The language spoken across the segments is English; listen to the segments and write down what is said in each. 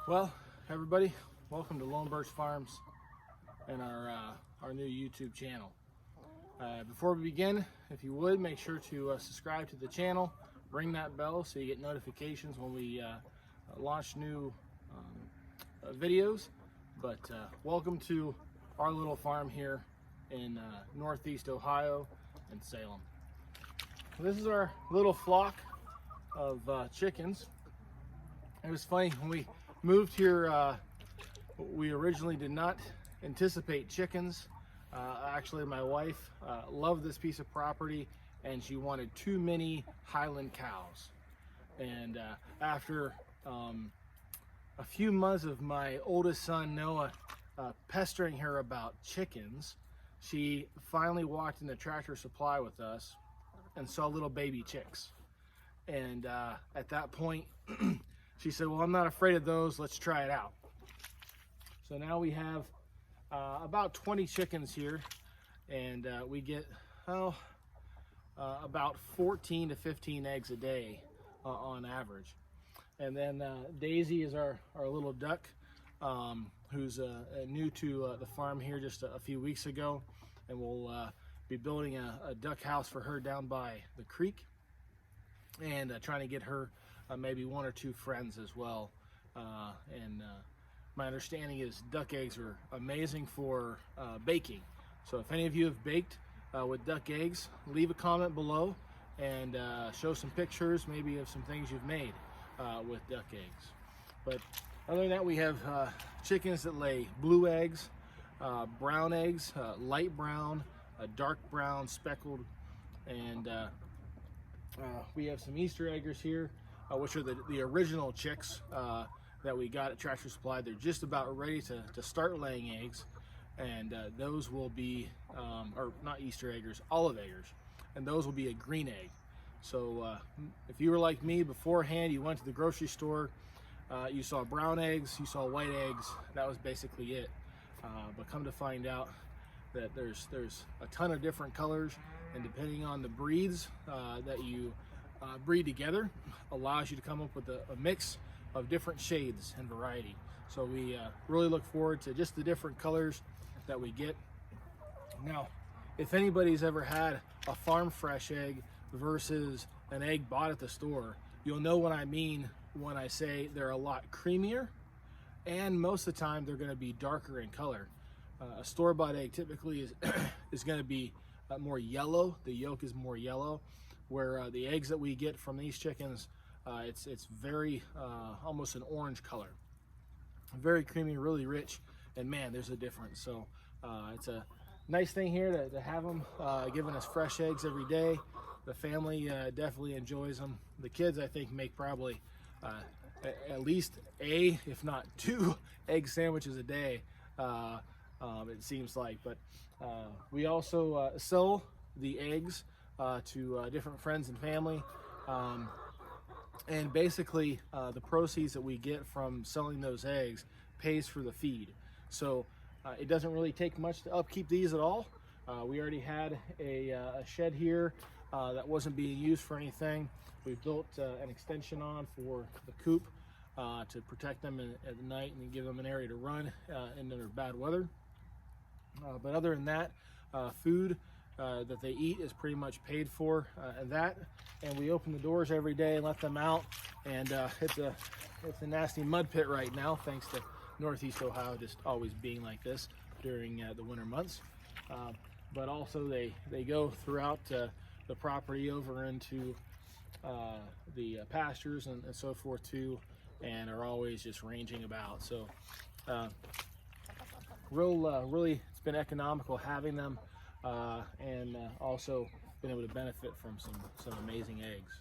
Well, everybody, welcome to Lone Birch Farms and our new YouTube channel. Before we begin, if you would, make sure to subscribe to the channel, ring that bell so you get notifications when we launch new videos. But welcome to our little farm here in Northeast Ohio and Salem. This is our little flock of chickens. It was funny when we moved here. We originally did not anticipate chickens. Actually, my wife loved this piece of property and she wanted too many Highland cows. And after a few months of my oldest son Noah pestering her about chickens, she finally walked into Tractor Supply with us and saw little baby chicks. And at that point, she said, well, I'm not afraid of those, let's try it out. So now we have about 20 chickens here, and we get about 14 to 15 eggs a day on average. And then Daisy is our little duck, who's new to the farm here just a few weeks ago, and we'll be building a duck house for her down by the creek, and trying to get her maybe one or two friends as well. My understanding is duck eggs are amazing for baking. So if any of you have baked with duck eggs, leave a comment below and show some pictures maybe of some things you've made with duck eggs. But other than that, we have chickens that lay blue eggs, brown eggs, light brown, dark brown, speckled, and we have some Easter eggers here, which are the original chicks that we got at Tractor Supply. They're just about ready to start laying eggs, and those will be, or not Easter eggers, olive eggers, and those will be a green egg. So if you were like me beforehand, you went to the grocery store, you saw brown eggs, you saw white eggs, that was basically it. But come to find out that there's a ton of different colors, and depending on the breeds that you breed together, allows you to come up with a mix of different shades and variety. So we really look forward to just the different colors that we get. Now, if anybody's ever had a farm fresh egg versus an egg bought at the store, you'll know what I mean when I say they're a lot creamier, and most of the time they're going to be darker in color. A store-bought egg typically is going to be more yellow. The yolk is more yellow, where the eggs that we get from these chickens, it's very almost an orange color. Very creamy, really rich, and man, there's a difference. So it's a nice thing here to have them giving us fresh eggs every day. The family definitely enjoys them. The kids, I think, make probably at least if not two egg sandwiches a day. It seems like. But we also sell the eggs to different friends and family, and basically the proceeds that we get from selling those eggs pays for the feed. So it doesn't really take much to upkeep these at all. We already had a shed here that wasn't being used for anything. We've built an extension on for the coop to protect them at the night and give them an area to run in their bad weather. But other than that, food that they eat is pretty much paid for, and we open the doors every day and let them out. And it's a nasty mud pit right now, thanks to Northeast Ohio just always being like this during the winter months. But also they go throughout the property over into the pastures and so forth too, and are always just ranging about. So really it's been economical having them, and also been able to benefit from some amazing eggs.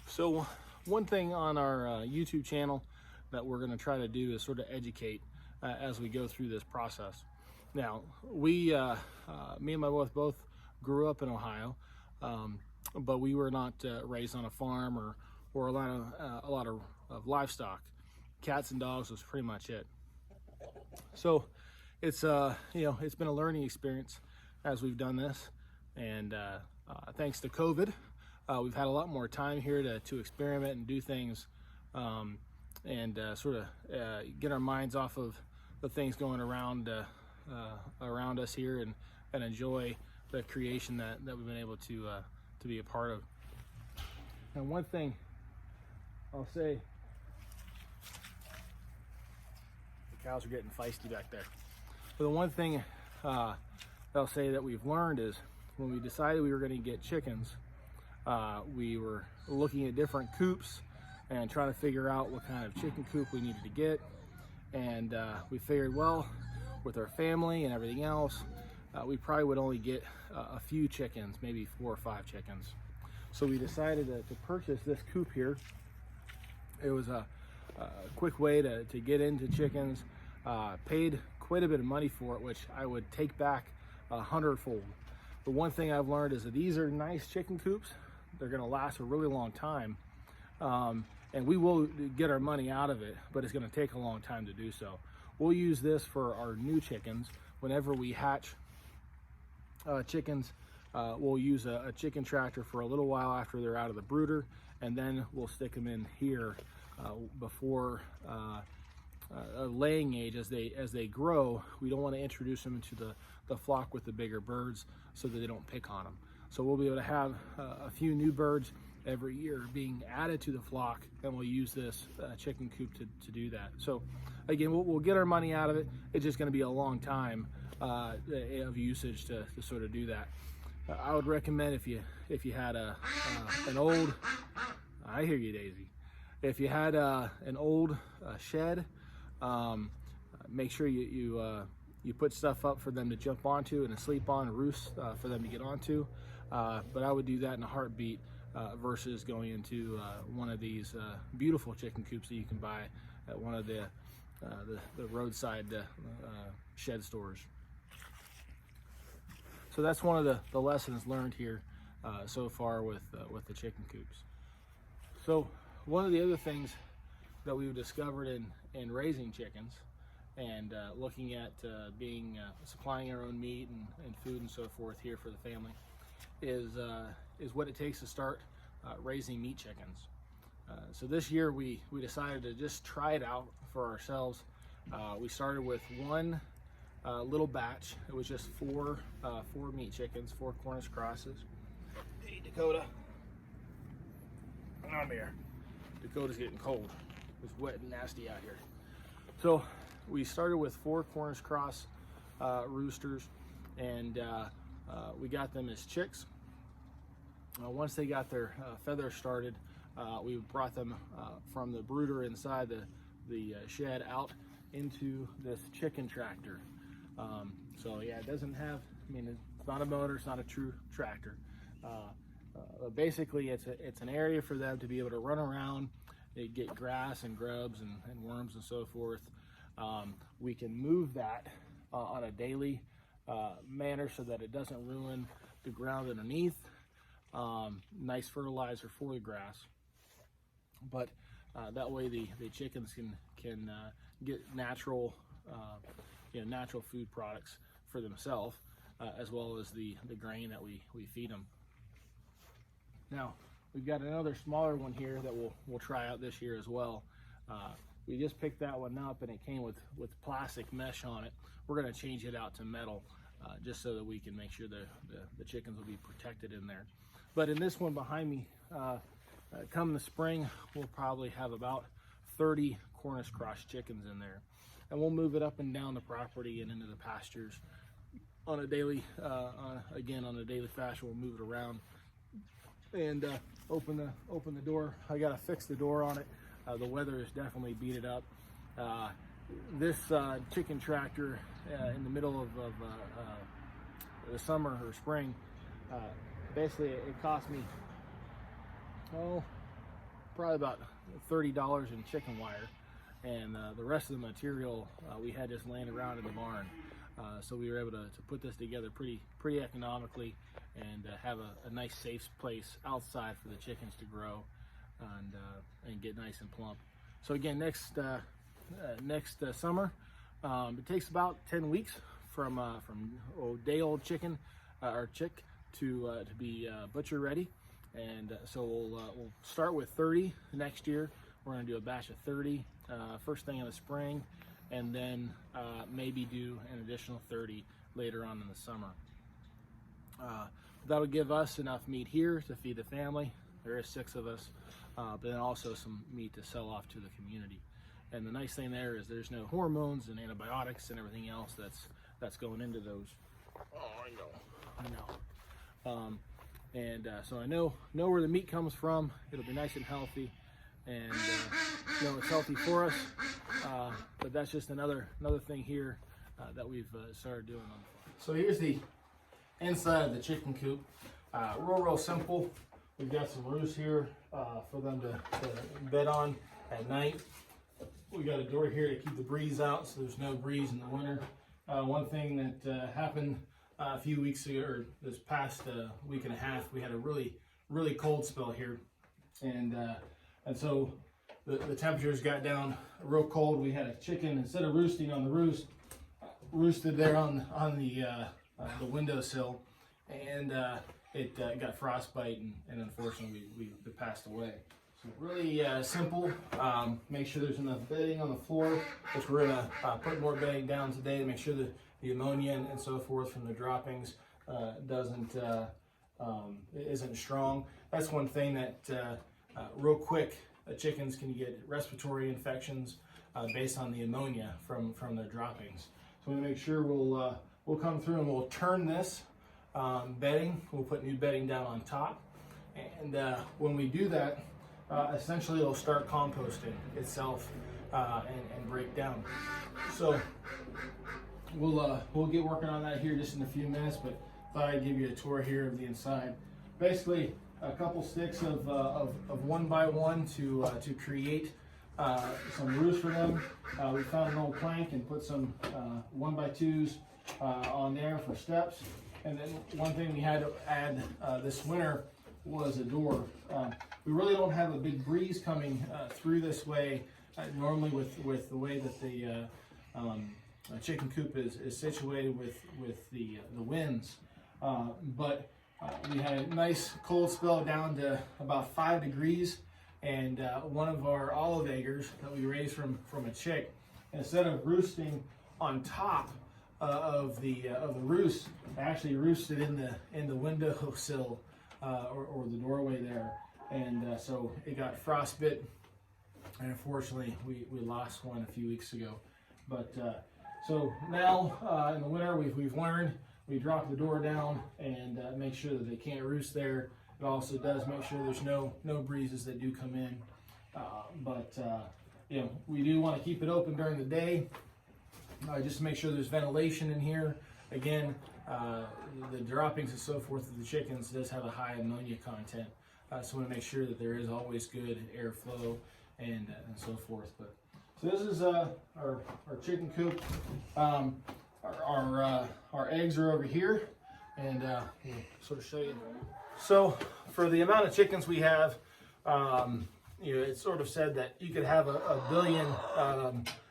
So one thing on our YouTube channel that we're going to try to do is sort of educate as we go through this process. Now, me and my wife both grew up in Ohio, but we were not raised on a farm or a lot of livestock. Cats and dogs was pretty much it. So it's it's been a learning experience as we've done this, and thanks to COVID, we've had a lot more time here to experiment and do things, and sort of get our minds off of the things going around us here, and enjoy the creation that we've been able to be a part of. And one thing I'll say, the cows are getting feisty back there. But the one thing I'll say that we've learned is when we decided we were going to get chickens, we were looking at different coops and trying to figure out what kind of chicken coop we needed to get. And we figured, well, with our family and everything else, we probably would only get a few chickens, maybe 4 or 5 chickens. So we decided to purchase this coop here. It was a quick way to get into chickens. Paid quite a bit of money for it, which I would take back 100-fold. But one thing I've learned is that these are nice chicken coops. They're going to last a really long time, and we will get our money out of it, but it's going to take a long time to do so. We'll use this for our new chickens. Whenever we hatch chickens, we'll use a chicken tractor for a little while after they're out of the brooder, and then we'll stick them in here before a laying age. As they grow, we don't want to introduce them into the flock with the bigger birds so that they don't pick on them. So we'll be able to have a few new birds every year being added to the flock, and we'll use this chicken coop to do that. So again, we'll get our money out of it. It's just going to be a long time of usage to sort of do that. I would recommend if you had an old, I hear you, Daisy. If you had an old shed, make sure you put stuff up for them to jump onto and to sleep on, roosts for them to get onto. But I would do that in a heartbeat versus going into one of these beautiful chicken coops that you can buy at one of the roadside shed stores. So that's one of the lessons learned here so far with the chicken coops. So one of the other things that we've discovered in raising chickens and looking at supplying our own meat and food and so forth here for the family is what it takes to start raising meat chickens. So this year we decided to just try it out for ourselves. We started with one little batch. It was just four meat chickens, 4 Cornish crosses. Hey, Dakota, come here. Dakota's getting cold. It's wet and nasty out here. So we started with 4 Cornish cross roosters, and we got them as chicks. Once they got their feathers started, we brought them from the brooder inside the shed out into this chicken tractor. So yeah, it doesn't have, it's not a motor, it's not a true tractor. Basically it's an area for them to be able to run around. They get grass and grubs and worms and so forth. We can move that on a daily manner so that it doesn't ruin the ground underneath. Nice fertilizer for the grass, but that way the chickens can get natural natural food products for themselves, as well as the grain that we feed them. Now we've got another smaller one here that we'll try out this year as well. We just picked that one up, and it came with plastic mesh on it. We're going to change it out to metal just so that we can make sure the chickens will be protected in there. But in this one behind me, come the spring, we'll probably have about 30 Cornish cross chickens in there. And we'll move it up and down the property and into the pastures on a daily, again, on a daily fashion. We'll move it around and open the door. I got to fix the door on it. The weather has definitely beat it up. This chicken tractor in the middle of the summer or spring, basically it cost me, probably about $30 in chicken wire, and the rest of the material we had just laying around in the barn. So we were able to put this together pretty economically and have a nice safe place outside for the chickens to grow. and get nice and plump. So again, next summer, it takes about 10 weeks from day-old chicken or chick to be butcher ready. And so we'll start with 30 next year. We're going to do a batch of 30 first thing in the spring, and then maybe do an additional 30 later on in the summer. That'll give us enough meat here to feed the family. There is 6 of us, but then also some meat to sell off to the community. And the nice thing there is there's no hormones and antibiotics and everything else that's going into those. Oh, I know. So I know where the meat comes from. It'll be nice and healthy, and it's healthy for us. But that's just another thing here that we've started doing on the farm. So here's the inside of the chicken coop. Real simple. We've got some roofs here for them to bed on at night. We got a door here to keep the breeze out, so there's no breeze in the winter. One thing that happened a few weeks ago, or this past week and a half, we had a really cold spell here, and so the temperatures got down real cold. We had a chicken, instead of roosting on the roost, roosted there on the windowsill, and it got frostbite, and unfortunately we passed away. So really simple. Make sure there's enough bedding on the floor, which we're gonna put more bedding down today to make sure that the ammonia and so forth from the droppings isn't strong. That's one thing that real quick chickens can get respiratory infections based on the ammonia from their droppings. So we make sure we'll come through and we'll turn this bedding. We'll put new bedding down on top, and when we do that, essentially it'll start composting itself and break down. So we'll get working on that here just in a few minutes, but thought I'd give you a tour here of the inside. Basically, a couple sticks of 1x1 to create some roofs for them. We found an old plank and put some 1x2s on there for steps. And then one thing we had to add this winter was a door. We really don't have a big breeze coming through this way normally with the way that the chicken coop is situated with the winds. But we had a nice cold spell down to about 5 degrees, and one of our olive eggers that we raised from a chick, instead of roosting on top of the roost, actually roosted in the windowsill or the doorway there, and so it got frostbit, and unfortunately we lost one a few weeks ago. But so now in the winter we've learned, we drop the door down and make sure that they can't roost there. It also does make sure there's no breezes that do come in, but we do want to keep it open during the day, just to make sure there's ventilation in here. Again, the droppings and so forth of the chickens does have a high ammonia content, so we want to make sure that there is always good airflow and so forth. But so this is our chicken coop. Our eggs are over here, and we'll sort of show you. So for the amount of chickens we have, it's sort of said that you could have a billion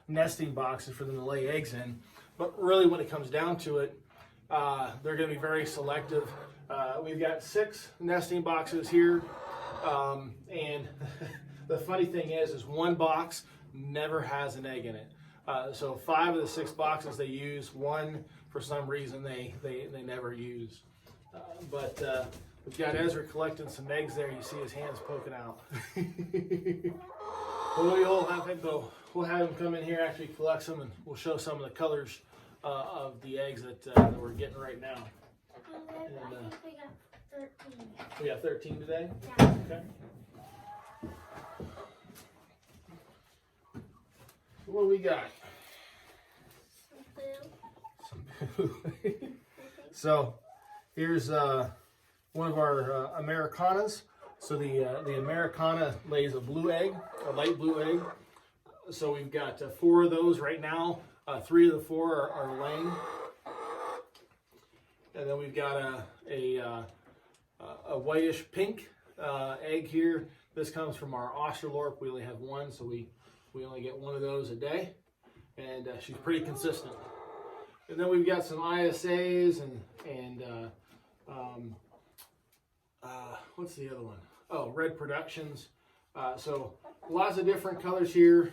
nesting boxes for them to lay eggs in, but really when it comes down to it, they're going to be very selective. We've got 6 nesting boxes here, and the funny thing is one box never has an egg in it. So 5 of the 6 boxes they use, one for some reason they never use. But we've got Ezra collecting some eggs there. You see his hands poking out. We'll have him come in here, actually collect some, and we'll show some of the colors of the eggs that we're getting right now. And, I think we got 13. We got 13 today? Yeah. Okay. What do we got? Some boo. So here's one of our Americanas. So the Americana lays a blue egg, a light blue egg. So we've got 4 of those right now. 3 of the 4 are laying. And then we've got a whitish pink egg here. This comes from our Australorp. We only have one, so we only get one of those a day, and she's pretty consistent. And then we've got some ISAs and what's the other one? Oh, Red Productions. So lots of different colors here.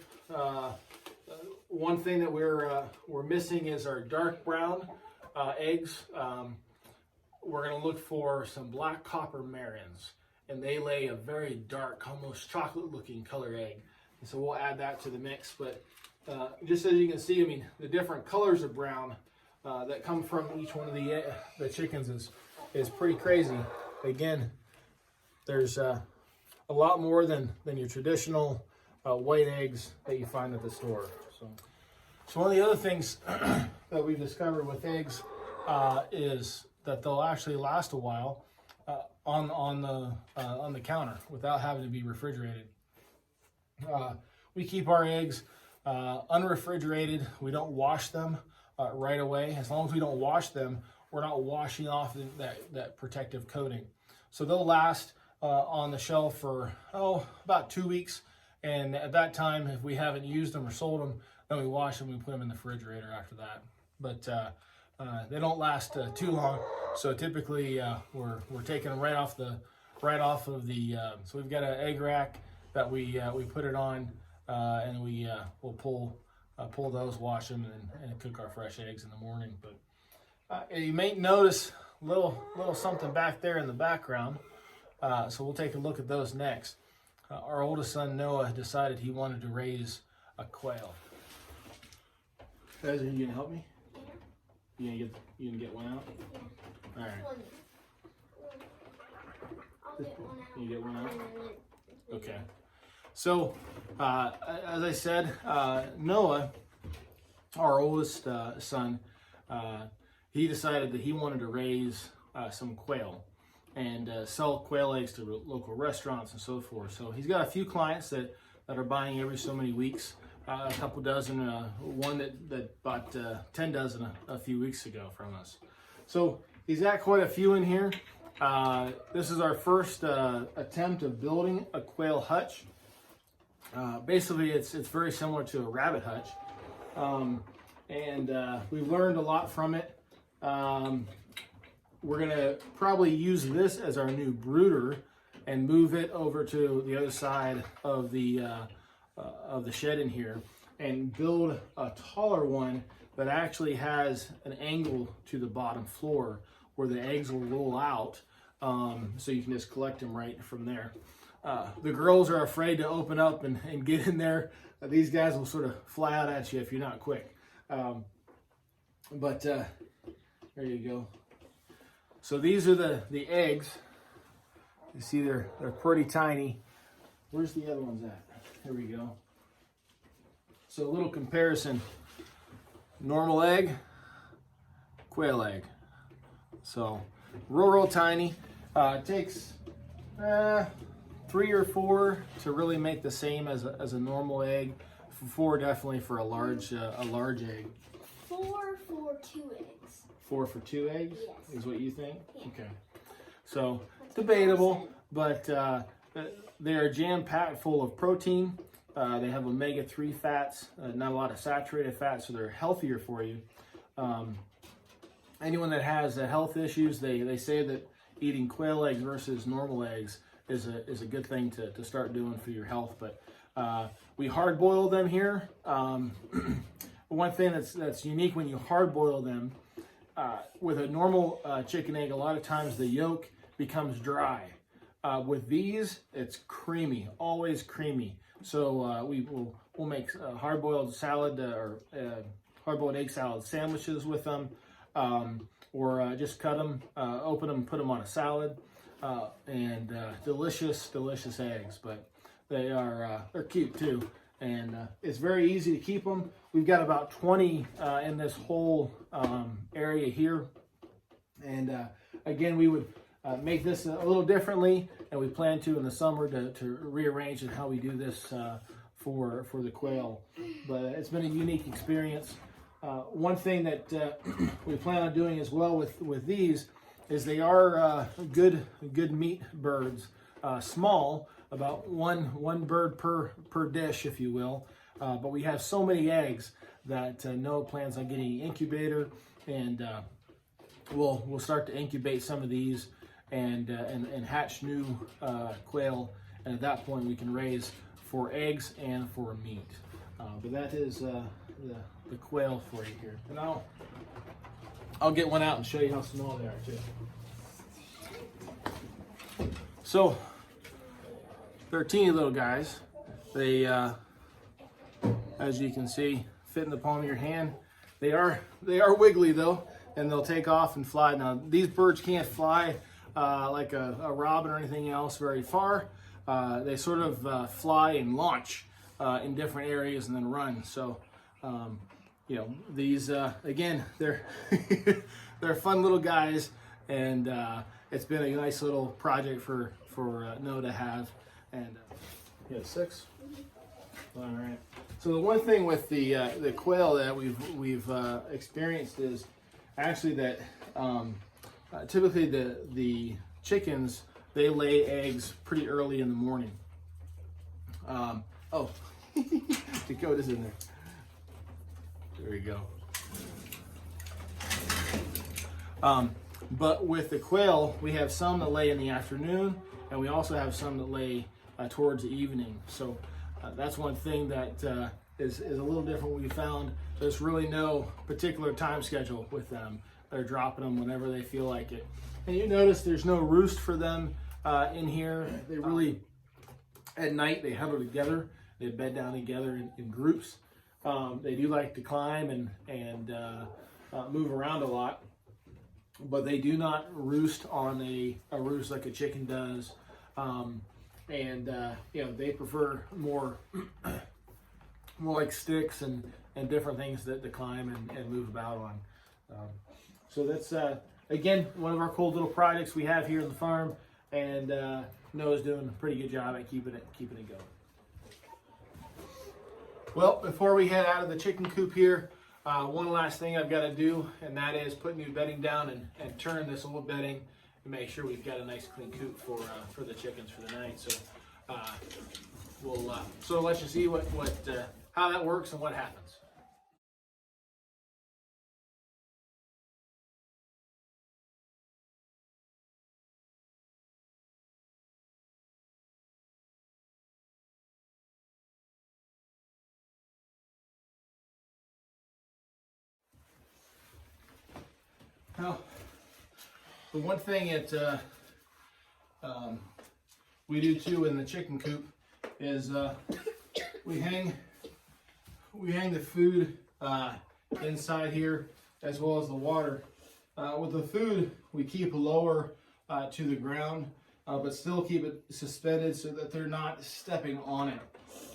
One thing that we're missing is our dark brown eggs. We're going to look for some black copper Marins, and they lay a very dark, almost chocolate-looking color egg. And so we'll add that to the mix. But just as you can see, I mean, the different colors of brown that come from each one of the chickens is pretty crazy. Again, there's a lot more than your traditional white eggs that you find at the store. So one of the other things that we've discovered with eggs is that they'll actually last a while on the counter without having to be refrigerated. We keep our eggs unrefrigerated. We don't wash them right away. As long as we don't wash them, we're not washing off that protective coating. So they'll last on the shelf for about 2 weeks. And at that time, if we haven't used them or sold them, then we wash them and we put them in the refrigerator after that. But they don't last too long. So typically, we're taking them right off of the. So we've got an egg rack that we put it on, and we'll pull those, wash them, and cook our fresh eggs in the morning. But you may notice a little something back there in the background. So we'll take a look at those next. Our oldest son Noah decided he wanted to raise a quail. Guys, are you gonna help me? You gonna get one out? All right. You get one out? Okay. So, as I said, Noah, our oldest son, he decided that he wanted to raise some quail and sell quail eggs to local restaurants and so forth. So he's got a few clients that are buying every so many weeks. A couple dozen, one that bought 10 dozen a few weeks ago from us. So he's got quite a few in here. This is our first attempt of building a quail hutch. Basically, it's very similar to a rabbit hutch, and we've learned a lot from it. We're gonna probably use this as our new brooder and move it over to the other side of the shed in here and build a taller one that actually has an angle to the bottom floor where the eggs will roll out, so you can just collect them right from there. The girls are afraid to open up and get in there. These guys will sort of fly out at you if you're not quick. But there you go. So these are the eggs. You see they're pretty tiny. Where's the other ones at? Here we go. So a little comparison. Normal egg, quail egg. So real tiny. It takes 3 or 4 to really make the same as a normal egg. 4 definitely for a large egg. 4 for 2 eggs. 4 for 2 eggs? Yes. Is what you think? Yeah. Okay. So debatable, but they are jam-packed full of protein. They have omega-3 fats, not a lot of saturated fats, so they're healthier for you. Anyone that has health issues, they say that eating quail eggs versus normal eggs is a good thing to start doing for your health. But we hard boil them here. One thing that's unique when you hard boil them, with a normal chicken egg, a lot of times the yolk becomes dry. With these, it's creamy, always creamy. So we'll make hard-boiled salad or hard-boiled egg salad sandwiches with them, or just cut them, open them, put them on a salad, and delicious eggs. But they're cute too, and it's very easy to keep them. We've got about 20 in this whole area here, and again, we would make this a little differently, and we plan to in the summer to rearrange how we do this for the quail. But it's been a unique experience. One thing that we plan on doing as well with these is they are good meat birds. small, about one bird per dish, if you will. But we have so many eggs that Noah plans on getting an incubator, and we'll start to incubate some of these and hatch new quail. And at that point, we can raise for eggs and for meat. But that is the quail for you here. And I'll get one out and show you how small they are too. So they're teeny little guys. They, as you can see, fit in the palm of your hand. They are wiggly though, and they'll take off and fly. Now these birds can't fly like a robin or anything else very far. They sort of fly and launch in different areas and then run. So you know, these again, they're they're fun little guys, and it's been a nice little project for Noah to have. And you have 6. All right. So the one thing with the quail that we've experienced is actually that typically the chickens, they lay eggs pretty early in the morning. Oh, Dakota's in there. There you go. But with the quail, we have some that lay in the afternoon, and we also have some that lay towards the evening. So that's one thing that is a little different. We found there's really no particular time schedule with them. They're dropping them whenever they feel like it. And you notice there's no roost for them in here. They really, at night, they huddle together. They bed down together in groups. They do like to climb and move around a lot, but they do not roost on a roost like a chicken does. You know, they prefer more like sticks and different things that to climb and move about on. So that's again one of our cool little projects we have here on the farm, and Noah's doing a pretty good job at keeping it going. Well, before we head out of the chicken coop here, one last thing I've got to do, and that is put new bedding down and turn this old bedding and make sure we've got a nice clean coop for the chickens for the night. So we'll sort of let you see how that works and what happens. Now, the one thing that we do too in the chicken coop is we hang the food inside here as well as the water. With the food, we keep lower to the ground, but still keep it suspended so that they're not stepping on it.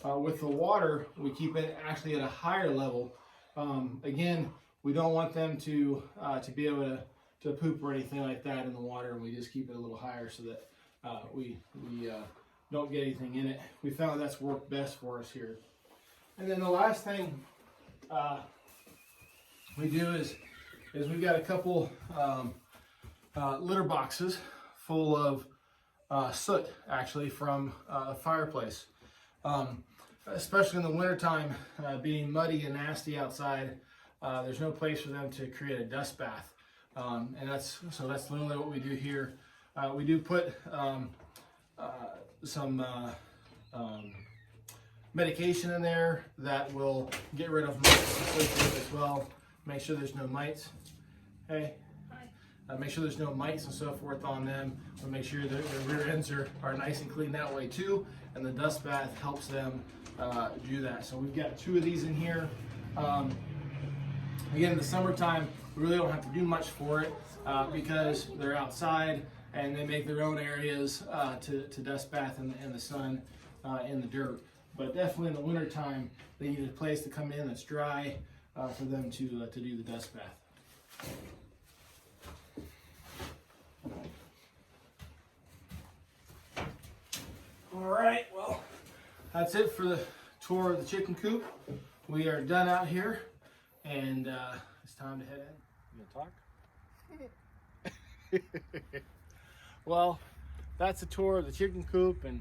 With the water, we keep it actually at a higher level. Again, we don't want them to be able to poop or anything like that in the water, and we just keep it a little higher so that we don't get anything in it. We found that's worked best for us here. And then the last thing we do is we've got a couple litter boxes full of soot, actually, from a fireplace. Especially in the wintertime, being muddy and nasty outside, there's no place for them to create a dust bath. And that's literally what we do here. We do put some medication in there that will get rid of mites as well. Make sure there's no mites. Hey. Make sure there's no mites and so forth on them. We'll make sure that their rear ends are nice and clean that way too. And the dust bath helps them do that. So we've got 2 of these in here. Again, in the summertime, we really don't have to do much for it because they're outside and they make their own areas to dust bath in the sun, in the dirt. But definitely in the wintertime, they need a place to come in that's dry for them to do the dust bath. All right, well, that's it for the tour of the chicken coop. We are done out here, and it's time to head in. You gonna talk? Well, that's a tour of the chicken coop and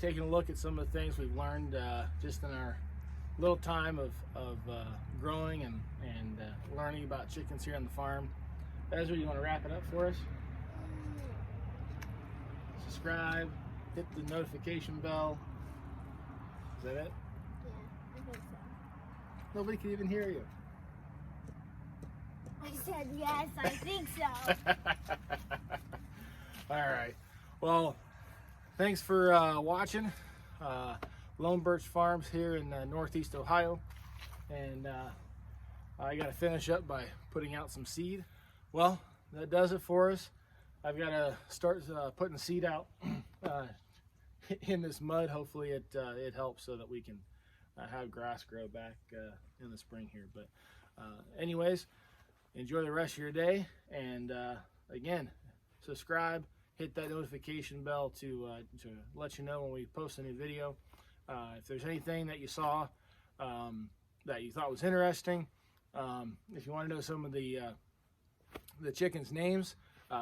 taking a look at some of the things we've learned just in our little time of growing and learning about chickens here on the farm. Ezra, you want to wrap it up for us? Subscribe, hit the notification bell. Is that it? Yeah, I think so. Nobody can even hear you. I said yes, I think so. All right. Well, thanks for watching Lone Birch Farms here in Northeast Ohio. And I got to finish up by putting out some seed. Well, that does it for us. I've got to start putting seed out in this mud. Hopefully it helps so that we can have grass grow back in the spring here. But anyways, enjoy the rest of your day. And again, subscribe, hit that notification bell to let you know when we post a new video. If there's anything that you saw that you thought was interesting, if you want to know some of the chickens' names,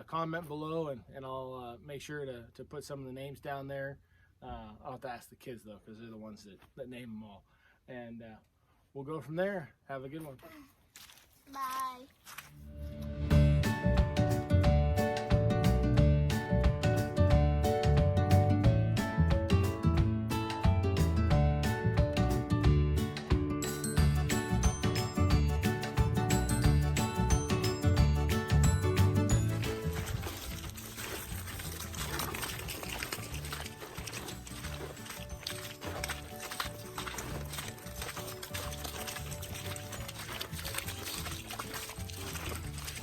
comment below and I'll make sure to put some of the names down there. I'll have to ask the kids though, because they're the ones that name them all. And we'll go from there. Have a good one. Bye.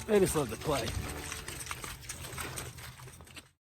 They just love to play.